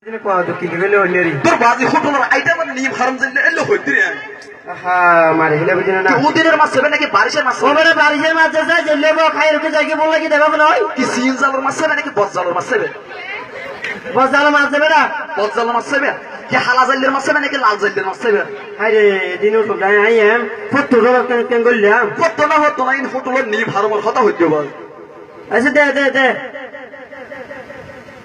তোর বাজি হোটেলের আইটেম নিম হারাম জানলে এলো হইতে রে মারে হেলে বুঝি না উদিনের মাছ হবে নাকি বারিশের মাছ হবে? ওরে বারিশের মাছ আছে যে লেবো খাই রুকে যাই বললে কি দেখাবো না হয় কি সিন জালের মাছ হবে নাকি বজ জালের মাছ হবে? বস জালো মাছ দেবে না বজ জালের মাছ হবে কি হালা জালের মাছ হবে নাকি লাল জালের মাছ হবে? আরে দিনও তো যাই আই এম ফটো রো কেন করলাম কত না হতো না ইন হোটেলের নিম হারামের কথা হইতে বল। আচ্ছা দে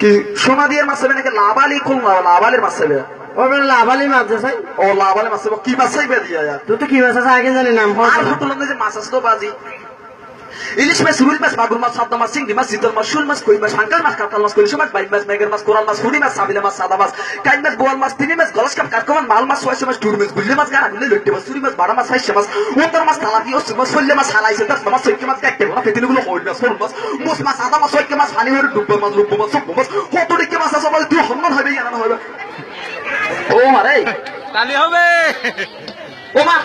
কি সোনা দিয়ে মাছ হবে নাকি লাভালি খুলনা লাভালের মাছ হবে? ওরে লাভালি মাছ আছে ও লাভালের মাছ হবে কি মাছ চাইবে দিয়া তুই তো কি মাছ আছে আগে জানি নাম আর হোটেলের যে মাছ আছে তো বাজি ইলিশ মাছ রুই মাছ মাগুর মাছ সাদা মাছ চিংড়ি মাছ শীতল মাছ শুল মাছ কই মাছ হাঙ্কার মাছ কাতল মাছ কইলিশ মাছ বাইক মাছ মেঘের মাছ কোরাল মাছ হুড়ি মাছ সাবিলা মাছ সাদা মাছ কাইন মাছ বোয়াল মাছ তিমি মাছ গলস কাপ কাটকমান মাল মাছ সোয়াশি মাছ টুর মাছ গুল্লি মাছ গানা গুল্লি লইটে মাছ সুরি মাছ বাড়া মাছ ফাইশে মাছ উত্তর মাছ তালাপি ও মাছ ফল্লে মাছ হালাইছে দশ মাছ সৈকে মাছ কাটতে না পেতিনগুলো হই মাছ ফোর মাছ মুস মাছ সাদা মাছ সৈকে মাছ পানি হরে ডুব্বা মাছ রূপ মাছ সব মাছ কত দিকে মাছ আছে বলে তুই হন্নন হবে জানা হবে ও মারে তালি হবে ও মা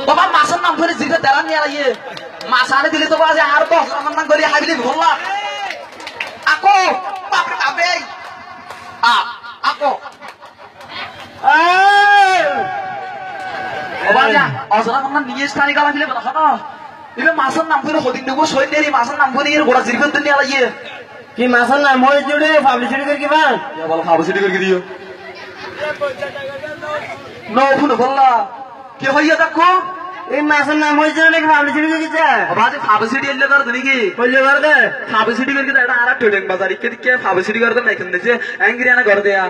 বাবা মাছের নাম ধরে জিগে তেরা নিয়ে আইয়ে মাছ আনে দিলে তো বাজে আর তো আমার নাম করি হাইলি ভোলা আকো বাপরে বাবে আকো বাবা অজরা আমার নিয়ে স্থানে গালা দিলে বলা না ইবে মাছের নাম ধরে হদিন দেবো সই নেই মাছের নাম ধরে এর গোড়া জিরগন তো নিয়ে আইয়ে কি মাছের নাম মই জুড়ে পাবলিসিটি করে কি বান বলো পাবলিসিটি করে দিও নো ফুনো বললা কি হইয়া দেখো এই মাছের নাম মই জুড়ে নাকি পাবলিসিটি করে কিছে বাজে পাবলিসিটি এলে কর দিনি কি কইলে বার দে পাবলিসিটি করে দিতে এটা আর টোডেং বাজার ইকে দিকে পাবলিসিটি করে দেন এখানে যে অ্যাংরিয়ানা করে দেয়া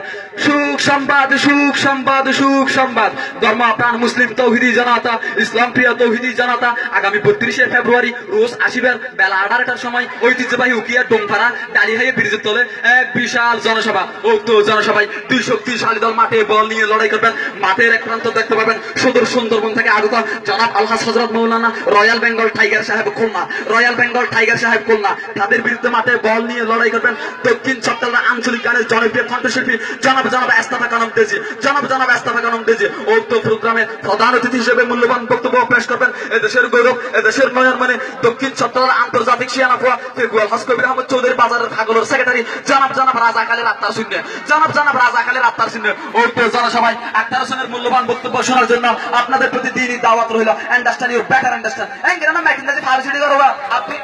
সুখ সংবাদ সুখ সংবাদ সুখ সংবাদ ধর্ম প্রাণ মুসলিম তৌহিদি জনতা ইসলাম প্রিয় তৌহিদি জনতা আগামী 32 ফেব্রুয়ারি রোজ আসিবার বেলা 11টার সময় ঐতিহ্যবাহী উকিয়া ডোমপাড়া ডালিহাইয়ে ব্রিজের তলে এক বিশাল জনসভা উক্ত জনসভায় 2 শক্তিশালী দল মাঠে বল নিয়ে লড়াই করবেন মাঠের এক প্রান্ত দেখতে পাবেন সুদূর সুন্দরবন থেকে আগত জনাব আলহাজ হযরত মাওলানা রয়্যাল বেঙ্গল টাইগার সাহেব খুলনা রয়্যাল বেঙ্গল টাইগার সাহেব খুলনা তাদের বিরুদ্ধে মাঠে বল নিয়ে লড়াই করবেন দক্ষিণ চট্টগ্রাম আঞ্চলিক গানের জনপ্রিয় কণ্ঠশিল্পী জনাব আস্তাফা কানম তেজি জনাব আস্তাফা কানম তেজি উক্ত প্রোগ্রামে প্রধান অতিথি হিসেবে মূল্যবান বক্তব্য পেশ করবেন এদেশের গৌরব এদেশের নয়ন মানে দক্ষিণ চট্টগ্রাম আন্তর্জাতিক শিয়ানা ফুয়া ফেগুয়াল হজ কবির আহমদ চৌধুরী বাজারের খাগলের সেক্রেটারি জনাব রাজা কালের আত্মার শূন্য জনাব রাজা কালের আত্মার শূন্য উক্ত জনসভায় আক্তার হোসেনের মূল্যবান বক্তব্য শোনার জন্য আপনাদের প্রতি দিনই দাওয়াত রইল আন্ডারস্ট্যান্ড ইউর বেটার আন্ডারস্ট্যান্ড এঙ্গেরা মেকিং দাজি ফারসিটি করো আপনি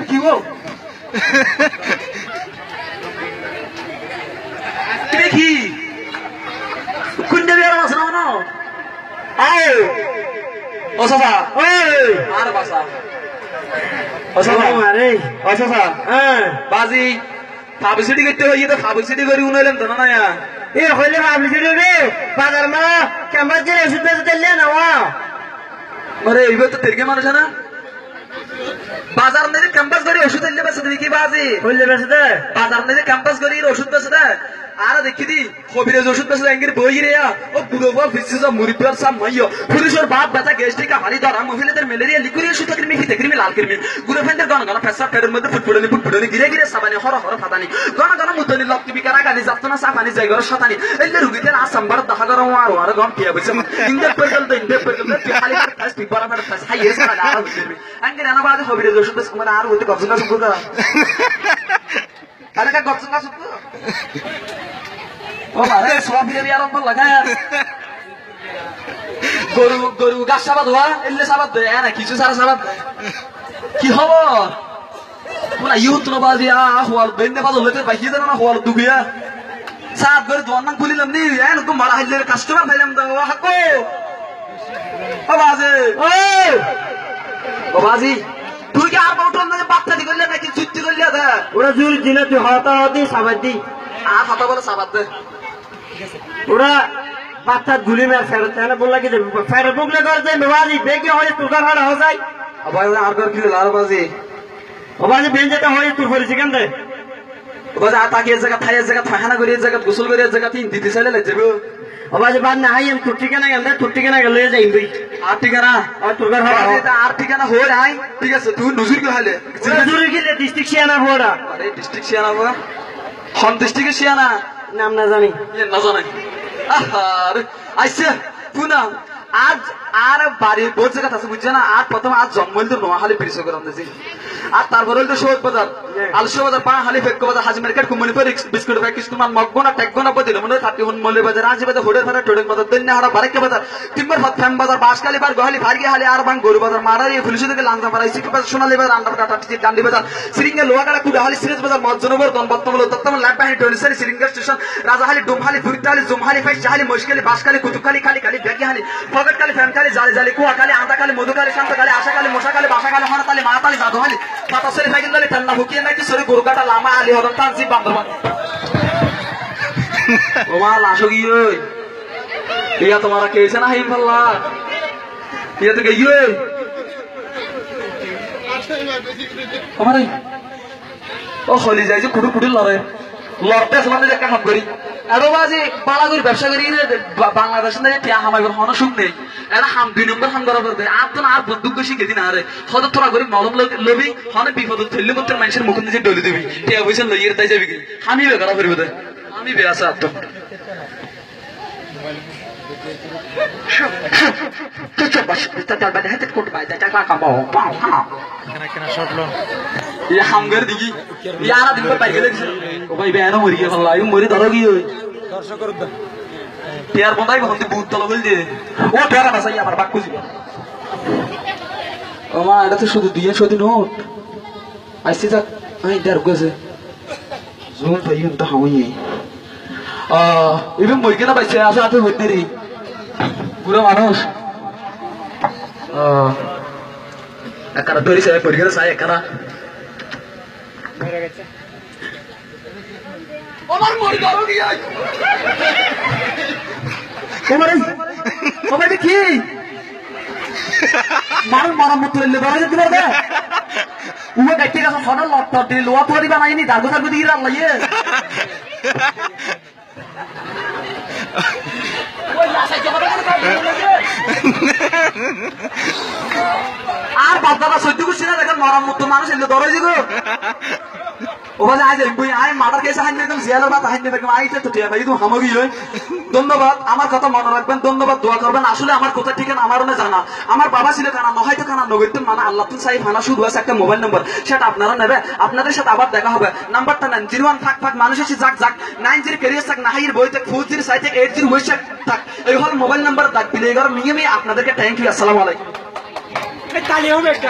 কি গো দেখি কুন্ডে বিয়ার আছে না না আয় ও সাসা ওই আর বাসা ও সাসা মারে ও সাসা হ্যাঁ বাজি পাবলিসিটি করতে হইয়ে তো পাবলিসিটি করি উনাইলেন তো না এ হইলে পাবলিসিটি রে বাজার মা ক্যাম্পাস জেলে ওষুধ বেচে দিলে না ওয়া আরে এইবার তো তেরকে মানুষ না বাজার নেই ক্যাম্পাস করি ওষুধ এলে বেচে দিবি কি বাজি হইলে বেচে দে বাজার নেই ক্যাম্পাস করি ওষুধ বেচে দে আর দেখি দি কবিরাজ ওষুধ বেচে এঙ্গির বই রে ও বুড়ো বল ফিসিস মুরিপার সাম মাইও পুলিশের বাপ ব্যথা গ্যাস্ট্রিক হাড়ি ধরা মহিলাদের ম্যালেরিয়া লিকুরিয়া সুতা কৃমি হিতে কৃমি লাল কৃমি গুরু ফেন্দের গণ গণ ফেসা ফেরের মধ্যে ফুটফুটনি গিরে গিরে সাবানি হর হর ফাদানি গণ মুতনি লক্তি বিকারা গালি যাতনা সাবানি জায়গার শতানি এলে রুগীদের আসামবার দেখা গরম আর গম পিয়া বসে ইন্দের পর্যন্ত খালি ফাস পিপারা ফাস হাইয়ে সারা আর হইবে এঙ্গির আনা বাদে কবিরাজ ওষুধ বেচে মানে আর হইতে গবসনা শুরু করা আরে কা গবসনা শুরু ও মারে সব দিয়ে আরম্ভ লাগায় গরু গাছ সাবাদ হওয়া এলে সাবাদ দেয় না কিছু সারা সাবাদ কি খবর কোনা ইউত না বাজি হওয়ার বেন্নে বাজ হইতে বাইকি জানা না হওয়ার দুগিয়া সাত করে দোয়ান নাম খুলিলাম নি এন তো মারা হাইলে কাস্টমার পাইলাম তো হাকো ও বাজে ও বাজি তুই কি আর বউটন না বাচ্চা দি করলে নাকি চুত্তি করলে দে ওরা জুল দিনে তুই হতা হতি সাবাদ দি আর কথা বলে সাবাদ দে ওরা বাচ্চা গুলি মেরে ফেরত না বললা কি ফেরত বুকলে করে যাই বাজি বেগে হয় তুকার হাড় হয়ে যায় আবার আর কর কি লাল বাজি ও বাজি বেঞ্জেটা হয় তুই করেছিস কেন রে ও বাজি আতা কি জায়গা থাই জায়গা ফাহানা করি জায়গা গোসল করি জায়গা তিন দিতে চাইলে লে যাবে ও বাজি বাদ না হাই এম তুই ঠিকানা গেল তুই ঠিকানা গেল যাই তুই আর ঠিকানা আর তুকার হাড় আর ঠিকানা হই নাই ঠিক আছে তুই নজর কি হলে জরুরি কি ডিস্ট্রিক্ট শিয়ানা ভোড়া আরে ডিস্ট্রিক্ট শিয়ানা বা হন ডিস্ট্রিক্ট শিয়ানা নাম না জানি না জানাই আহার আইছে পুনা আজ আর বাড়ির বহুত জায়গা আছে বুঝছে না আর প্রথম আজ জন্ম হইল তো নোয়াখালী ব্রিজ করে দিয়েছি আর তারপরে হইল শহীদ বাজার আলসো বাজার পাহাড়ি ফেক বাজার হাজি মার্কেট কুমনি ফের বিস্কুট ফেক কিছু মান মগবনা টেকবনা বদিল মনে থাকি হন মল্লি বাজার আজি বাজার হোটেল ফারা টোডেন বাজার দন্যা হারা বারেকে বাজার তিম্বর ফাত ফ্যাম বাজার বাসকালী বার গহালি ফারগি হালি আর বাং গরু বাজার মারারি পুলিশ থেকে লাংজা মারাই সিটি বাজার সোনালী বাজার আন্ডার কাটা টিটি গান্ডি বাজার সিরিঙ্গে লোহাগাড়া কুড়াহালি সিরিজ বাজার মজ্জনগর দনবত্তমল দত্তমল ল্যাববাহিনী টলিসারি সিরিঙ্গা স্টেশন রাজাহালি ডুমহালি ফুরিতালি জুমহালি ফাইস জাহালি মশকালি বাসকালি কুতুকালি খালি খালি ব্যাগিহালি ফগটকালি ফ্যামকালি জালি জালি কুয়াকালি আন্দাকালি মধুকালি শান্তকালি আশাকালি মশাকালি বাসাকালি হরতালি মাতালি জাদুহালি পাতাসরি ফাইগিন্দালি ঠান্না হুকিয়ে নাকি সরি গুরুকাটা লামা আলী হরম তানসি বান্দরবান ও মা লাশো গিয়ে ইয়া তোমারা কেছে না হাইম পাল্লা ইয়া তো গিয়ে আমার ও হলি যাই যে কুড়ু কুড়ু লড়ে লড়তে আসলে একটা কাম করি এরো বাজে বালাগুড়ি ব্যবসা করি বাংলাদেশ টিয়া হামাই হন সুখ নেই এরা হাম 2 নম্বর হাম করা করবে আর তো আর বন্দুক শিখে দিন আরে হদ তোরা করে মলম লবি হনে বিপদ থইলে মত মানুষের মুখ দিয়ে ডলি দিবি টিয়া পয়সা লইয়ের তাই যাবি কি আমি বেকার করব দে আমি বেয়াসা তো হামগার দিকি ইয়ারা দিন পাই গেলে ও ভাই বেয়ানো মরি গেল আই মরি ধরো কি ওই দর্শকর টিয়ার বন্ধাই বন্ধু বুত তল বল দে ও টিয়ার না সাই আমার বাক্কু জি ও মা এটা তো শুধু 200 নোট আইসি যা আই ডার গেছে জোন ভাই তো হাওই ইভেন মই কেনা পাইছে আসা আছে হইতে রে পুরো মানুষ একারা ধরিছে পরিগার সাই একারা মরে গেছে আমার মরি গরো গিয়া ওমারে কি মার মারামত হইলে ধরে যেতে পারবে উমা গাইতে গেছে ফনা লট দিয়ে লোয়া পরি বানাইনি দাগো দাগো দিয়ে রাল্লাইয়ে আর বাচ্চারা সহ্য করছি না দেখেন মরামত মানুষ এলে ধরে দিগো ওখানে আজ আই মার্ডার কেসে হাইন দেখলাম জিয়ালের বাদ হাইন দেখলাম আইতে তো টিয়া ভাই তুমি হামগি হই ধন্যবাদ আমার কথা মনে রাখবেন ধন্যবাদ দোয়া করবেন আসলে আমার কথা ঠিক না আমারও না জানা আমার বাবা ছিল কানা নয় তো কানা নগরতে মানে আল্লাহ তুন সাহেব হানা শুধু আছে একটা মোবাইল নম্বর সেটা আপনারা নেবে আপনাদের সাথে আবার দেখা হবে নাম্বারটা নেন 01 ফাক ফাক মানুষ এসে যাক যাক 90 ক্যারিয়ার থাক নাহির বই থাক 40 সাই থাক 80 বই থাক এই হল মোবাইল নাম্বার দাগ দিলে এগার মিয়ে আপনাদেরকে থ্যাংক ইউ আসসালামু আলাইকুম তালি হবে একটা